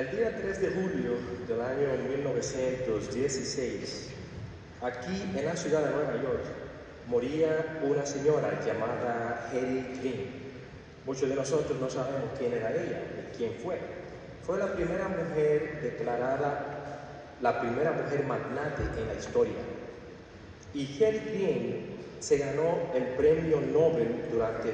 El día 3 de julio del año 1916, aquí en la ciudad de Nueva York, moría una señora llamada Hetty Green. Muchos de nosotros no sabemos quién era ella y quién fue. Fue la primera mujer declarada, la primera mujer magnate en la historia. Y Hetty Green se ganó el premio Nobel durante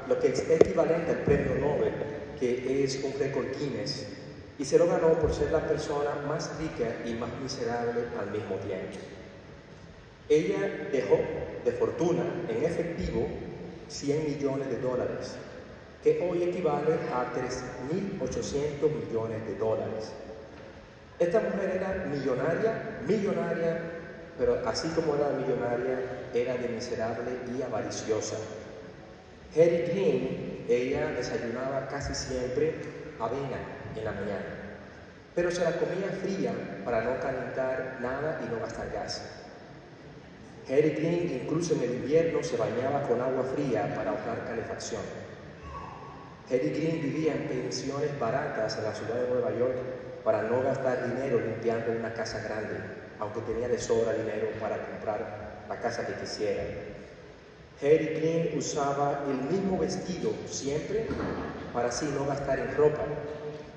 lo que es equivalente al premio Nobel, que es un récord Guinness, y se lo ganó por ser la persona más rica y más miserable al mismo tiempo. Ella dejó de fortuna en efectivo $100 millones, que hoy equivale a 3.800 millones de dólares. Esta mujer era millonaria, pero así como era millonaria, era de miserable y avariciosa. Hetty Green, ella desayunaba casi siempre avena en la mañana, pero se la comía fría para no calentar nada y no gastar gas. Hetty Green incluso en el invierno se bañaba con agua fría para ahorrar calefacción. Hetty Green vivía en pensiones baratas en la ciudad de Nueva York para no gastar dinero limpiando una casa grande, aunque tenía de sobra dinero para comprar la casa que quisiera. Hetty Green usaba el mismo vestido siempre para así no gastar en ropa,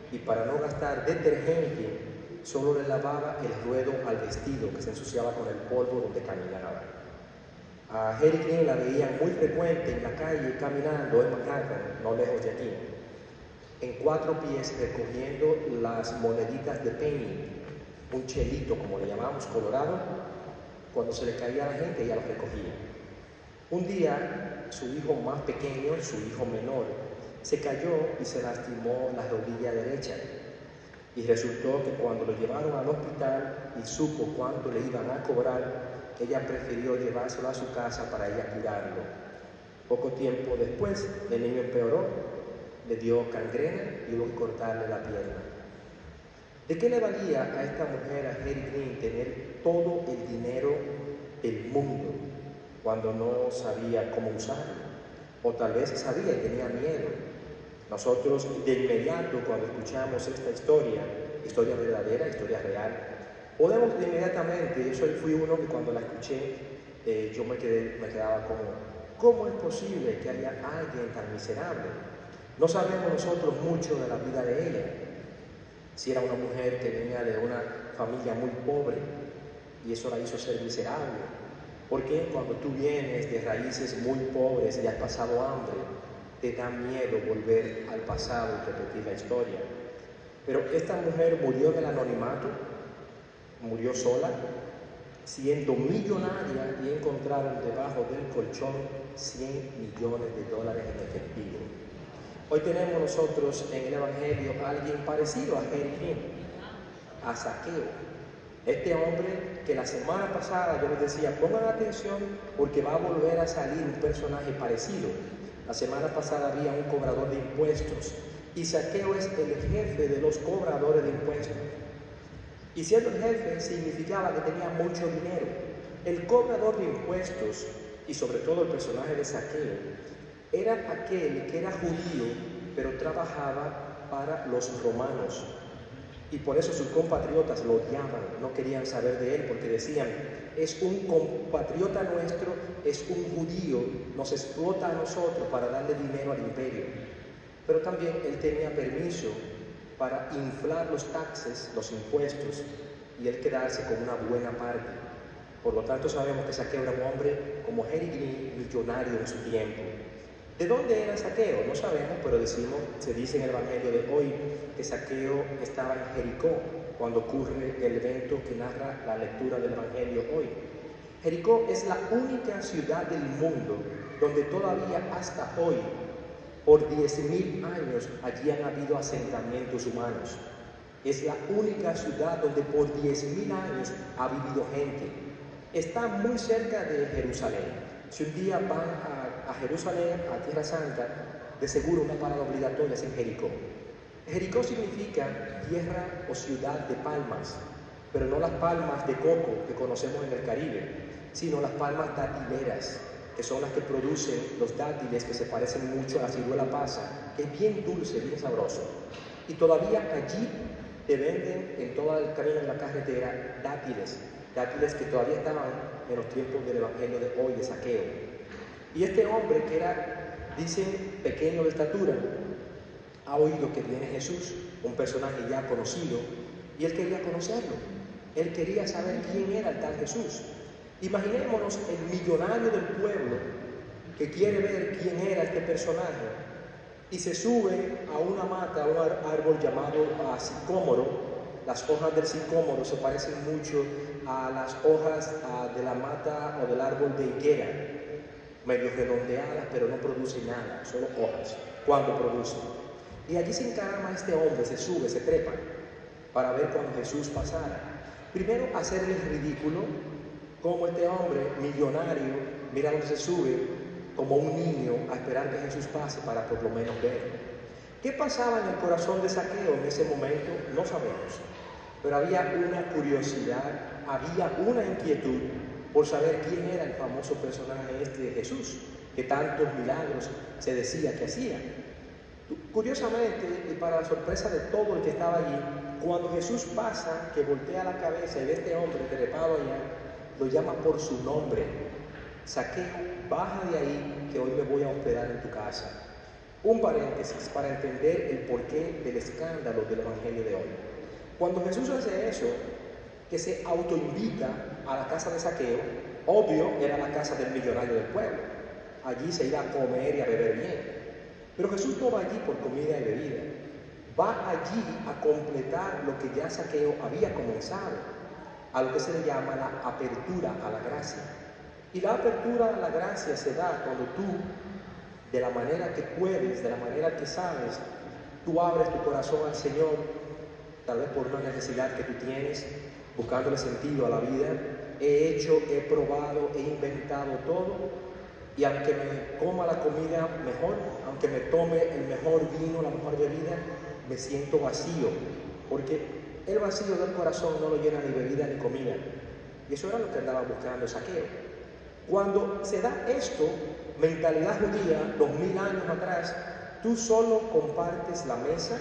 y para no gastar detergente solo le lavaba el ruedo al vestido que se ensuciaba con el polvo donde caminaba. A Hetty Green la veían muy frecuente en la calle caminando en Manhattan, no lejos de aquí, en 4 pies recogiendo las moneditas de penny, un chelito como le llamamos colorado. Cuando se le caía a la gente ella lo recogía. Un día su hijo más pequeño, su hijo menor, se cayó y se lastimó la rodilla derecha, y resultó que cuando lo llevaron al hospital y supo cuánto le iban a cobrar, ella prefirió llevárselo a su casa para ella curarlo. Poco tiempo después el niño empeoró, le dio gangrena y hubo que cortarle la pierna. ¿De qué le valía a esta mujer, a Hetty Green, tener todo el dinero del mundo cuando no sabía cómo usarlo? O tal vez sabía y tenía miedo. Nosotros de inmediato, cuando escuchamos esta historia verdadera, historia real, podemos de inmediatamente, yo fui uno que cuando la escuché, yo me quedaba como, ¿cómo es posible que haya alguien tan miserable? No sabemos nosotros mucho de la vida de ella. Si era una mujer que venía de una familia muy pobre y eso la hizo ser miserable. Porque cuando tú vienes de raíces muy pobres y has pasado hambre, te da miedo volver al pasado y repetir la historia. Pero esta mujer murió en el anonimato, murió sola, siendo millonaria, y encontraron debajo del colchón $100 millones en efectivo. Hoy tenemos nosotros en el Evangelio a alguien parecido a Hetty Green, a Zaqueo. Este hombre que la semana pasada yo les decía, pongan atención porque va a volver a salir un personaje parecido. La semana pasada había un cobrador de impuestos y Zaqueo es el jefe de los cobradores de impuestos. Y siendo el jefe significaba que tenía mucho dinero. El cobrador de impuestos, y sobre todo el personaje de Zaqueo, era aquel que era judío pero trabajaba para los romanos. Y por eso sus compatriotas lo odiaban, no querían saber de él, porque decían, es un compatriota nuestro, es un judío, nos explota a nosotros para darle dinero al imperio. Pero también él tenía permiso para inflar los taxes, los impuestos, y él quedarse con una buena parte. Por lo tanto sabemos que Zaqueo era un hombre como Hetty Green, millonario en su tiempo. ¿De dónde era Zaqueo? No sabemos, pero se dice en el Evangelio de hoy que Zaqueo estaba en Jericó cuando ocurre el evento que narra la lectura del Evangelio hoy. Jericó es la única ciudad del mundo donde todavía hasta hoy, por 10.000 años, allí han habido asentamientos humanos. Es la única ciudad donde por 10.000 años ha vivido gente. Está muy cerca de Jerusalén. Si un día van a Jerusalén, a Tierra Santa, de seguro una parada obligatoria es en Jericó. Jericó significa tierra o ciudad de palmas, pero no las palmas de coco que conocemos en el Caribe, sino las palmas datileras, que son las que producen los dátiles que se parecen mucho a la ciruela pasa, que es bien dulce, bien sabroso. Y todavía allí te venden en todo el camino de la carretera dátiles que todavía estaban en los tiempos del evangelio de hoy, de Zaqueo. Y este hombre que era, dicen, pequeño de estatura, ha oído que viene Jesús, un personaje ya conocido, y él quería conocerlo. Él quería saber quién era el tal Jesús. Imaginémonos el millonario del pueblo que quiere ver quién era este personaje y se sube a una mata, a un árbol llamado sicómoro. Las hojas del sicómoro se parecen mucho a las hojas de la mata o del árbol de higuera, medio redondeadas, pero no producen nada, solo hojas, cuando producen. Y allí se encarama este hombre, se sube, se trepa, para ver cuando Jesús pasara. Primero, hacerle el ridículo, como este hombre millonario, mira donde se sube, como un niño, a esperar que Jesús pase para por lo menos ver. ¿Qué pasaba en el corazón de Zaqueo en ese momento? No sabemos. Pero había una curiosidad, había una inquietud por saber quién era el famoso personaje este de Jesús, que tantos milagros se decía que hacía. Curiosamente, y para la sorpresa de todo el que estaba allí, cuando Jesús pasa, que voltea la cabeza y ve a este hombre trepado allá, lo llama por su nombre. Zaqueo, baja de ahí, que hoy me voy a hospedar en tu casa. Un paréntesis para entender el porqué del escándalo del evangelio de hoy. Cuando Jesús hace eso, que se autoinvita a la casa de Zaqueo, obvio era la casa del millonario del pueblo. Allí se iba a comer y a beber bien. Pero Jesús no va allí por comida y bebida. Va allí a completar lo que ya Zaqueo había comenzado, a lo que se le llama la apertura a la gracia. Y la apertura a la gracia se da cuando tú, de la manera que puedes, de la manera que sabes, tú abres tu corazón al Señor, tal vez por una necesidad que tú tienes, buscándole sentido a la vida. He hecho, he probado, he inventado todo, y aunque me coma la comida mejor, aunque me tome el mejor vino, la mejor bebida, me siento vacío, porque el vacío del corazón no lo llena ni bebida ni comida. Y eso era lo que andaba buscando Zaqueo. Cuando se da esto, mentalidad judía, 2000 años atrás, tú solo compartes la mesa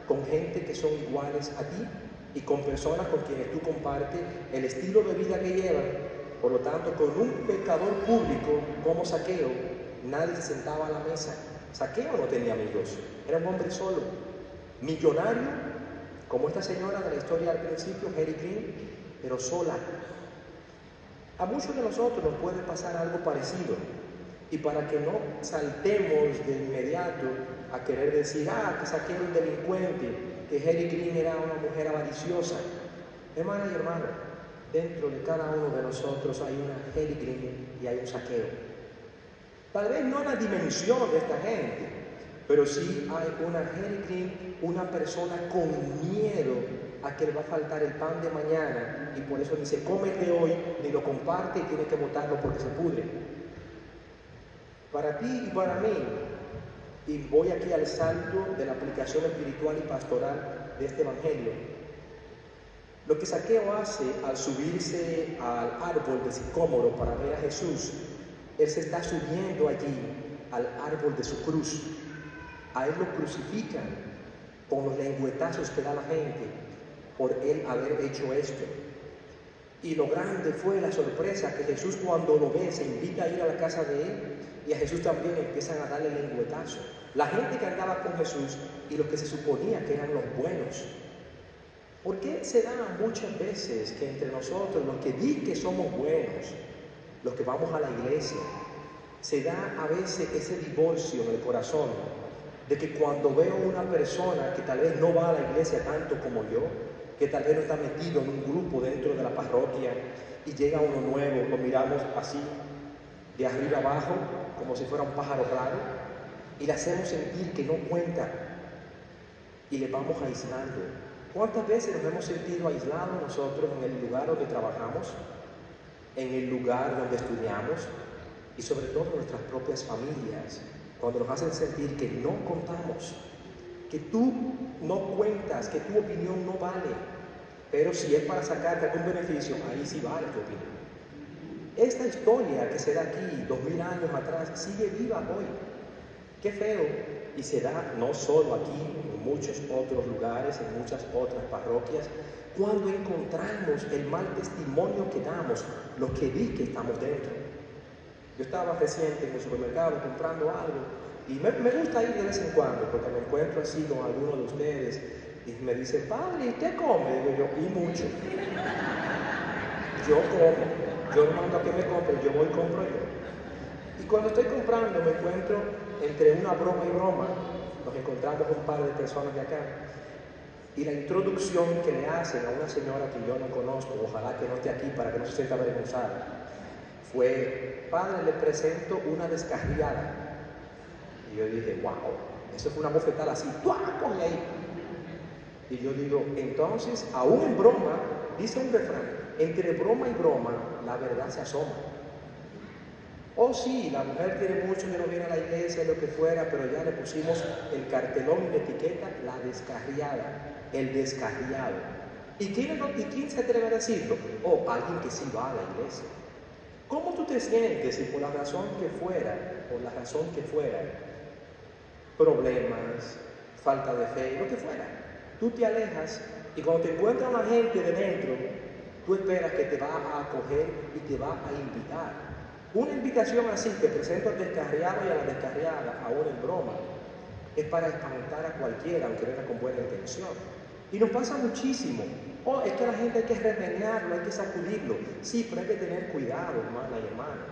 con gente que son iguales a ti y con personas con quienes tú compartes el estilo de vida que llevan. Por lo tanto, con un pecador público como Zaqueo, nadie se sentaba a la mesa. Zaqueo no tenía amigos, era un hombre solo, millonario, como esta señora de la historia al principio, Harry Green, pero sola. A muchos de nosotros nos puede pasar algo parecido, y para que no saltemos de inmediato a querer decir, que Zaqueo era un delincuente, que Harry Green era una mujer avariciosa. Hermana y hermano, dentro de cada uno de nosotros hay una Harry Green y hay un Zaqueo. Tal vez no la dimensión de esta gente, pero sí hay una Harry Green, una persona con miedo a que le va a faltar el pan de mañana y por eso ni se come el de hoy, ni lo comparte y tiene que botarlo porque se pudre. Para ti y para mí, y voy aquí al salto de la aplicación espiritual y pastoral de este evangelio, lo que Zaqueo hace al subirse al árbol de sicómoro para ver a Jesús, él se está subiendo allí al árbol de su cruz. A él lo crucifican con los lengüetazos que da la gente por él haber hecho esto. Y lo grande fue la sorpresa que Jesús, cuando lo ve, se invita a ir a la casa de él, y a Jesús también empiezan a darle lengüetazo. La gente que andaba con Jesús y los que se suponía que eran los buenos. ¿Por qué se da muchas veces que entre nosotros, los que di que somos buenos, los que vamos a la iglesia, se da a veces ese divorcio en el corazón de que cuando veo una persona que tal vez no va a la iglesia tanto como yo, que tal vez no está metido en un grupo dentro de la parroquia y llega uno nuevo, lo miramos así, de arriba abajo, como si fuera un pájaro raro, y le hacemos sentir que no cuenta y le vamos aislando. ¿Cuántas veces nos hemos sentido aislados nosotros en el lugar donde trabajamos, en el lugar donde estudiamos y sobre todo en nuestras propias familias, cuando nos hacen sentir que no contamos, que tú no cuentas, que tu opinión no vale, pero si es para sacarte algún beneficio, ahí sí vale tu opinión? Esta historia que se da aquí 2000 años atrás sigue viva hoy. Qué feo, y se da no solo aquí, en muchos otros lugares, en muchas otras parroquias, cuando encontramos el mal testimonio que damos, lo que vi que estamos dentro. Yo estaba reciente en el supermercado comprando algo, y me gusta ir de vez en cuando, porque me encuentro así con alguno de ustedes, y me dice, padre, ¿y qué come? Digo yo, y mucho. Yo como, yo no mando a que me compren, yo voy y compro yo. Y cuando estoy comprando me encuentro entre una broma y broma, nos encontramos un par de personas de acá, y la introducción que le hacen a una señora que yo no conozco, ojalá que no esté aquí para que no se sienta avergonzada, fue, padre, le presento una descarriada. Y yo dije, wow, eso fue una bofetada así, ¡tuá! Ponle ahí. Y yo digo, entonces, aún en broma, dice un refrán, entre broma y broma, la verdad se asoma. Oh sí, la mujer tiene mucho que no viene a la iglesia, lo que fuera, pero ya le pusimos el cartelón de etiqueta, la descarriada, el descarriado. ¿Y quién se atreve a decirlo? Oh, alguien que sí va a la iglesia. ¿Cómo tú te sientes si por la razón que fuera, problemas, falta de fe, lo que fuera, tú te alejas y cuando te encuentra una gente de dentro, tú esperas que te va a acoger y te va a invitar? Una invitación así que presento al descarriado y a la descarriada, aún en broma, es para espantar a cualquiera, aunque venga con buena intención. Y nos pasa muchísimo. Oh, es que a la gente hay que remenearlo, hay que sacudirlo. Sí, pero hay que tener cuidado, hermana y hermano.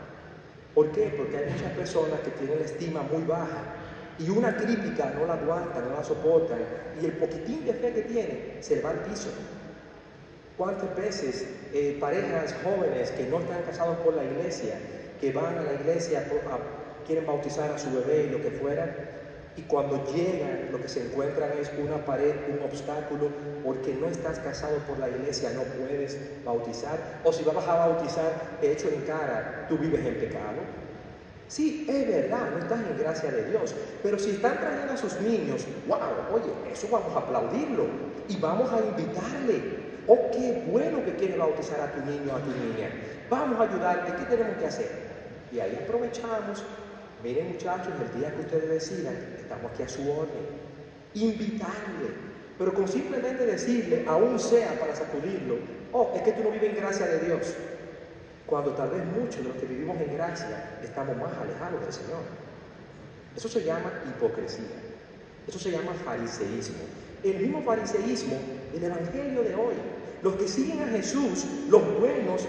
¿Por qué? Porque hay muchas personas que tienen la estima muy baja y una crítica no la aguantan, no la soportan, y el poquitín de fe que tienen se le va al piso. ¿Cuántas veces parejas jóvenes que no están casados por la iglesia, que van a la iglesia, quieren bautizar a su bebé y lo que fuera, y cuando llegan lo que se encuentran es una pared, un obstáculo, porque no estás casado por la iglesia, no puedes bautizar, o si vas a bautizar hecho en cara, tú vives en pecado? Sí, es verdad, no estás en gracia de Dios, pero si están trayendo a sus niños, wow, oye, eso vamos a aplaudirlo y vamos a invitarle. Oh, qué bueno que quiere bautizar a tu niño o a tu niña. Vamos a ayudarte, ¿qué tenemos que hacer? Y ahí aprovechamos. Miren, muchachos, el día que ustedes decidan, estamos aquí a su orden. Invitarle, pero con simplemente decirle, aún sea para sacudirlo, oh, es que tú no vives en gracia de Dios. Cuando tal vez muchos de los que vivimos en gracia estamos más alejados del Señor. Eso se llama hipocresía. Eso se llama fariseísmo. El mismo fariseísmo del Evangelio de hoy. Los que siguen a Jesús, los buenos,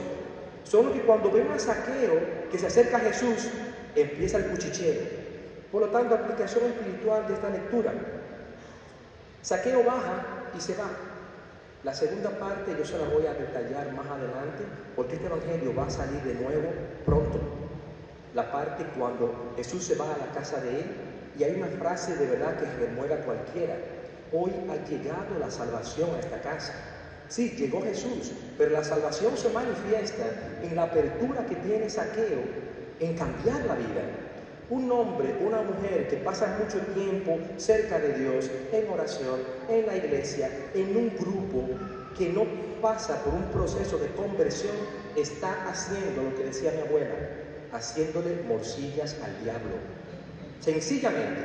son los que cuando ven a Zaqueo que se acerca a Jesús, empieza el cuchicheo. Por lo tanto, aplicación espiritual de esta lectura. Zaqueo baja y se va. La segunda parte yo se la voy a detallar más adelante, porque este evangelio va a salir de nuevo pronto. La parte cuando Jesús se va a la casa de él, y hay una frase de verdad que remueve a cualquiera. Hoy ha llegado la salvación a esta casa. Sí, llegó Jesús, pero la salvación se manifiesta en la apertura que tiene Zaqueo en cambiar la vida. Un hombre, una mujer que pasa mucho tiempo cerca de Dios, en oración, en la iglesia, en un grupo que no pasa por un proceso de conversión, está haciendo lo que decía mi abuela, haciéndole morcillas al diablo. Sencillamente,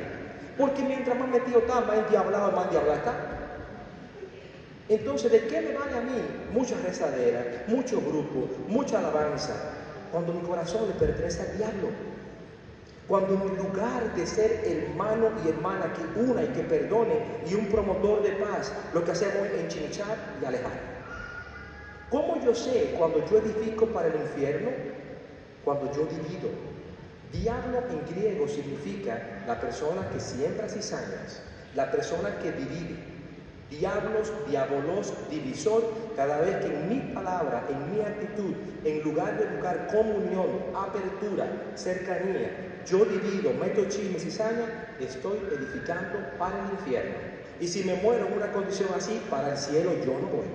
porque mientras más metido está, más endiablado, más endiablado está. Entonces, ¿de qué me vale a mí mucha rezadera, mucho grupo, mucha alabanza, cuando mi corazón le pertenece al diablo? Cuando en lugar de ser hermano y hermana que una y que perdone y un promotor de paz, lo que hacemos es enchinchar y alejar. ¿Cómo yo sé cuando yo edifico para el infierno? Cuando yo divido. Diablo en griego significa la persona que siembra cizañas, la persona que divide. Diablos, diabolos, divisor, cada vez que en mi palabra, en mi actitud, en lugar de buscar comunión, apertura, cercanía, yo divido, meto chisme y cizaña, estoy edificando para el infierno. Y si me muero en una condición así, para el cielo yo no voy.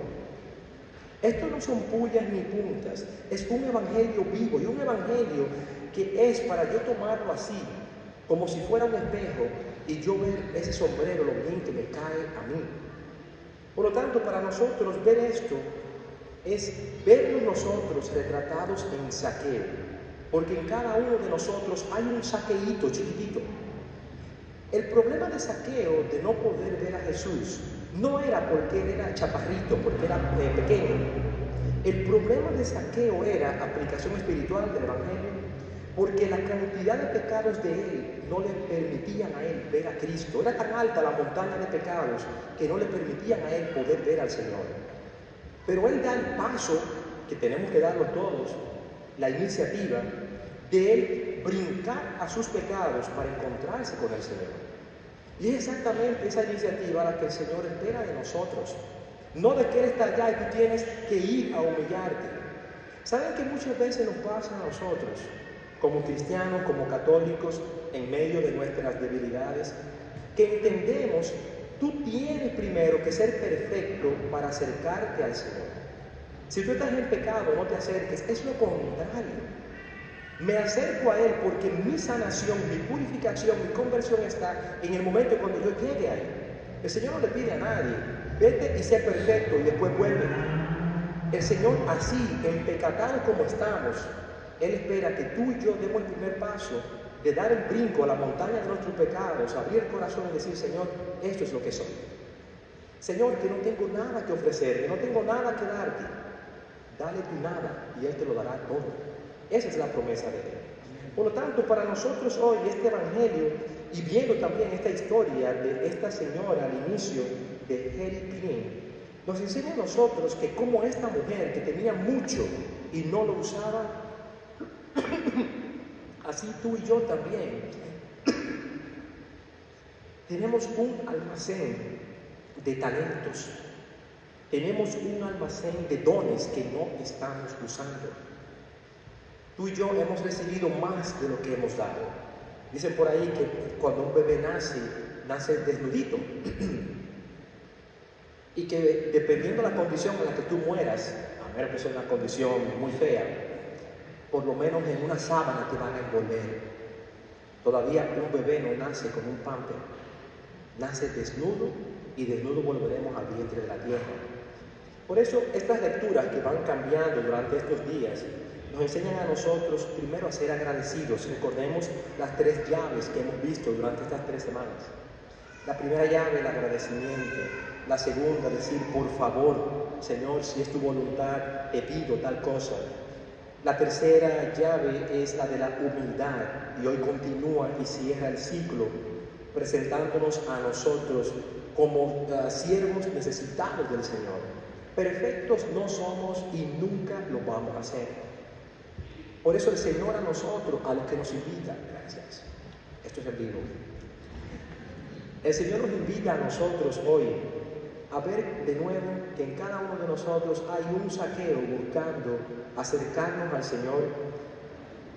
Esto no son pullas ni puntas, es un evangelio vivo y un evangelio que es para yo tomarlo así, como si fuera un espejo y yo ver ese sombrero, lo bien que me cae a mí. Por lo tanto, para nosotros ver esto es vernos nosotros retratados en Zaqueo, porque en cada uno de nosotros hay un Zaqueíto chiquitito. El problema de Zaqueo de no poder ver a Jesús no era porque él era chaparrito, porque era pequeño. El problema de Zaqueo era aplicación espiritual del Evangelio, porque la cantidad de pecados de él no le permitían a él ver a Cristo. Era tan alta la montaña de pecados que no le permitían a él poder ver al Señor. Pero él da el paso, que tenemos que darlo todos, la iniciativa de él brincar a sus pecados para encontrarse con el Señor. Y es exactamente esa iniciativa la que el Señor espera de nosotros. No de que Él está allá y tú tienes que ir a humillarte. ¿Saben que muchas veces nos pasa a nosotros, como cristianos, como católicos, en medio de nuestras debilidades, que entendemos, tú tienes primero que ser perfecto para acercarte al Señor? Si tú estás en pecado, no te acerques, es lo contrario. Me acerco a Él porque mi sanación, mi purificación, mi conversión está en el momento cuando yo llegue a Él. El Señor no le pide a nadie, vete y sé perfecto y después vuelve. El Señor así, empecatados como estamos, Él espera que tú y yo demos el primer paso de dar el brinco a la montaña de nuestros pecados, abrir el corazón y decir, Señor, esto es lo que soy. Señor, que no tengo nada que ofrecer, que no tengo nada que darte. Dale tu nada y Él te lo dará todo. Esa es la promesa de Él. Por lo tanto, para nosotros hoy este Evangelio, y viendo también esta historia de esta señora al inicio de Heri Green, nos enseña a nosotros que como esta mujer que tenía mucho y no lo usaba, así tú y yo también tenemos un almacén de talentos, tenemos un almacén de dones que no estamos usando. Tú y yo hemos recibido más de lo que hemos dado. Dicen por ahí que cuando un bebé nace desnudito. Y que dependiendo de la condición en la que tú mueras, a menos que sea una condición muy fea, por lo menos en una sábana te van a envolver. Todavía un bebé no nace con un pamper. Nace desnudo y desnudo volveremos al vientre de la tierra. Por eso estas lecturas que van cambiando durante estos días nos enseñan a nosotros primero a ser agradecidos. Recordemos las 3 llaves que hemos visto durante estas 3 semanas. La primera llave, el agradecimiento. La segunda, decir, por favor, Señor, si es tu voluntad, te pido tal cosa. La tercera llave es la de la humildad. Y hoy continúa y cierra el ciclo, presentándonos a nosotros como siervos necesitados del Señor. Perfectos no somos y nunca lo vamos a hacer. Por eso el Señor a nosotros, a los que nos invita, gracias, esto es en vivo, el Señor nos invita a nosotros hoy a ver de nuevo que en cada uno de nosotros hay un Zaqueo buscando acercarnos al Señor,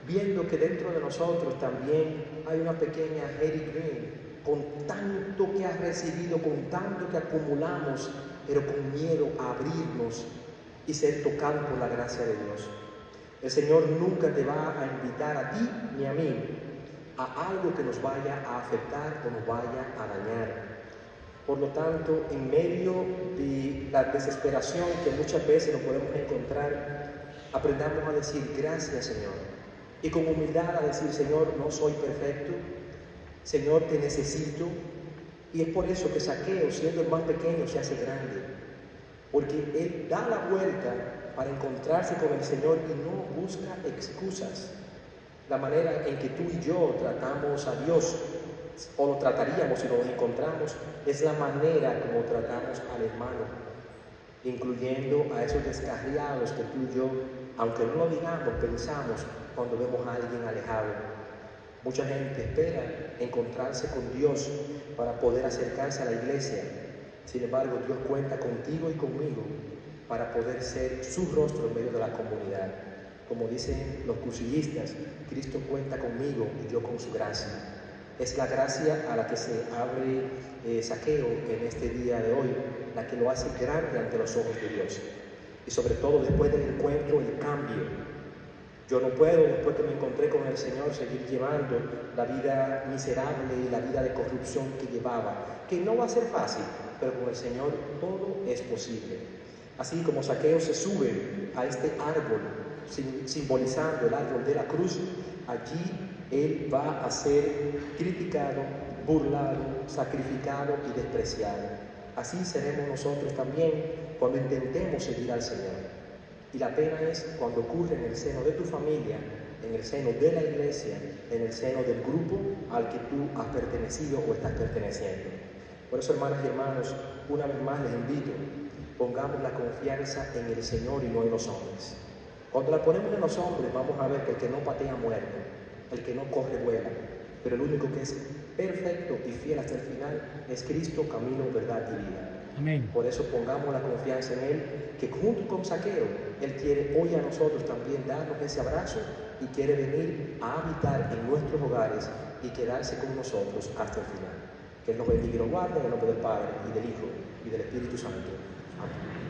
viendo que dentro de nosotros también hay una pequeña Heri Green, con tanto que ha recibido, con tanto que acumulamos, pero con miedo a abrirnos y ser tocados por la gracia de Dios. El Señor nunca te va a invitar a ti ni a mí a algo que nos vaya a afectar o nos vaya a dañar. Por lo tanto, en medio de la desesperación que muchas veces nos podemos encontrar, aprendamos a decir gracias, Señor. Y con humildad a decir, Señor, no soy perfecto, Señor, te necesito. Y es por eso que Zaqueo, siendo el más pequeño, se hace grande. Porque él da la vuelta para encontrarse con el Señor y no busca excusas. La manera en que tú y yo tratamos a Dios, o lo trataríamos si nos encontramos, es la manera como tratamos al hermano, incluyendo a esos descarriados que tú y yo, aunque no lo digamos, pensamos cuando vemos a alguien alejado. Mucha gente espera encontrarse con Dios para poder acercarse a la iglesia. Sin embargo, Dios cuenta contigo y conmigo para poder ser su rostro en medio de la comunidad. Como dicen los cursillistas, Cristo cuenta conmigo y yo con su gracia. Es la gracia a la que se abre Zaqueo en este día de hoy, la que lo hace grande ante los ojos de Dios. Y sobre todo después del encuentro, el cambio. Yo no puedo, después que me encontré con el Señor, seguir llevando la vida miserable y la vida de corrupción que llevaba, que no va a ser fácil, pero con el Señor todo es posible. Así como Zaqueo se sube a este árbol, simbolizando el árbol de la cruz, allí él va a ser criticado, burlado, sacrificado y despreciado. Así seremos nosotros también cuando intentemos seguir al Señor. Y la pena es cuando ocurre en el seno de tu familia, en el seno de la iglesia, en el seno del grupo al que tú has pertenecido o estás perteneciendo. Por eso, hermanas y hermanos, una vez más les invito, pongamos la confianza en el Señor y no en los hombres. Cuando la ponemos en los hombres, vamos a ver que el que no patea muerto, el que no corre vuela, pero el único que es perfecto y fiel hasta el final es Cristo, camino, verdad y vida. Amén. Por eso pongamos la confianza en Él, que junto con Zaqueo, Él quiere hoy a nosotros también darnos ese abrazo y quiere venir a habitar en nuestros hogares y quedarse con nosotros hasta el final. Que Él nos bendiga y nos guarde en el nombre del Padre, y del Hijo, y del Espíritu Santo. Amén.